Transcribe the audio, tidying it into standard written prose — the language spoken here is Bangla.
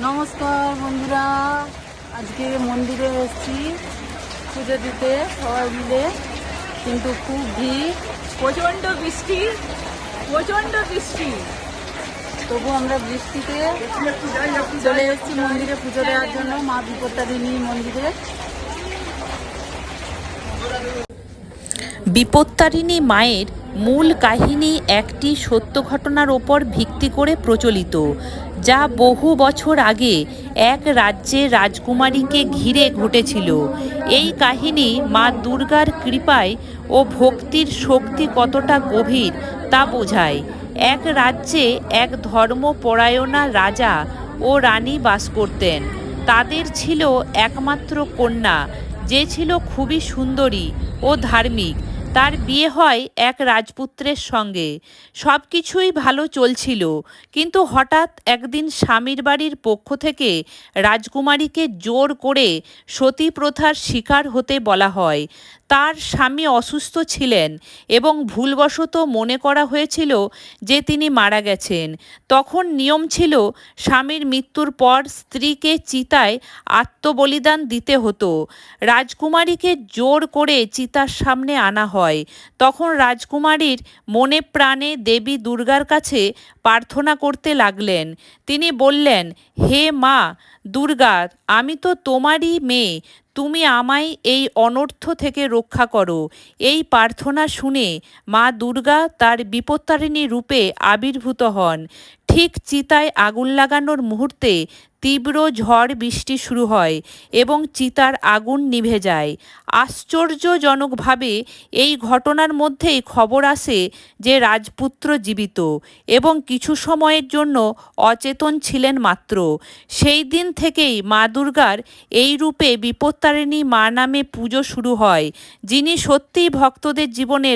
নমস্কার বন্ধুরা, আজকে মন্দিরে এসেছি পুজো দিতে সবাই মিলে, কিন্তু খুব ভিড়, প্রচণ্ড বৃষ্টি। তবু আমরা বৃষ্টিতে চলে এসেছি মন্দিরে পুজো দেওয়ার জন্য, মা বিপত্তারিণী মন্দিরে। বিপত্তারিণী মায়ের মূল কাহিনী একটি সত্য ঘটনার ওপর ভিত্তি করে প্রচলিত, যা বহু বছর আগে এক রাজ্যের রাজকুমারীকে ঘিরে ঘটেছিল। এই কাহিনী মা দুর্গার কৃপায় ও ভক্তির শক্তি কতটা গভীর তা বোঝায়। এক রাজ্যে এক ধর্মপরায়ণা রাজা ও রানী বাস করতেন। তাদের ছিল একমাত্র কন্যা, যে ছিল খুবই সুন্দরী ও ধার্মিক। তার বিয়ে হয় এক রাজপুত্রের সঙ্গে। সব কিছুই ভালো চলছিল, কিন্তু হঠাৎ একদিন স্বামীর বাড়ির পক্ষ থেকে রাজকুমারীকে জোর করে সতী প্রথার শিকার হতে বলা হয়। তার স্বামী অসুস্থ ছিলেন এবং ভুলবশত মনে করা হয়েছিল যে তিনি মারা গেছেন। তখন নিয়ম ছিল স্বামীর মৃত্যুর পর স্ত্রীকে চিতায় আত্মবলিদান দিতে হতো। রাজকুমারীকে জোর করে চিতার সামনে আনা হয়। তখন রাজকুমারীর মনে প্রাণে দেবী দুর্গার কাছে প্রার্থনা করতে লাগলেন। তিনি বললেন, হে মা দুর্গা, আমি তো তোমারই মেয়ে, তুমি আমায় এই অনর্থ থেকে রক্ষা করো। এই প্রার্থনা শুনে মা দুর্গা তার বিপত্তারিণী রূপে আবির্ভূত হন। ঠিক চিতায় আগুন লাগানোর মুহূর্তে তীব্র ঝড় বৃষ্টি শুরু হয় এবং চিতার আগুন নিভে যায়। আশ্চর্যজনকভাবে এই ঘটনার মধ্যেই খবর আসে যে রাজপুত্র জীবিত এবং কিছু সময়ের জন্য অচেতন ছিলেন মাত্র। সেই দিন থেকেই মা দুর্গার এই রূপে বিপত্তারিণী মা নামে পুজো শুরু হয়, যিনি সত্যিই ভক্তদের জীবনের